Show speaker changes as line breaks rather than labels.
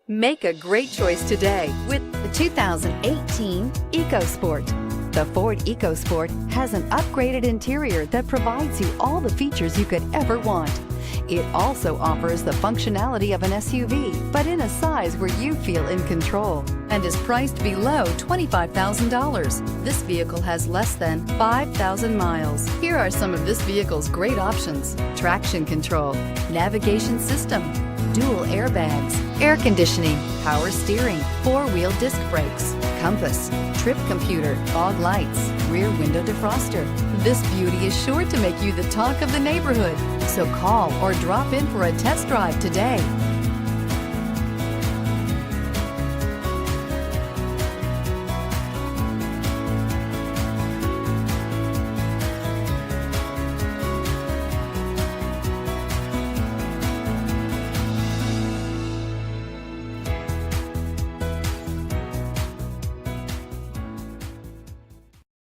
Make a great choice today with the 2018 EcoSport. The Ford EcoSport has an upgraded interior that provides you all the features you could ever want. It also offers the functionality of an SUV, but in a size where you feel in control, and is priced below $25,000. This vehicle has less than 5,000 miles. Here are some of this vehicle's great options: traction control, navigation system, dual airbags, air conditioning, power steering, four-wheel disc brakes, compass, trip computer, fog lights, rear window defroster. This beauty is sure to make you the talk of the neighborhood. So call or drop in for a test drive today.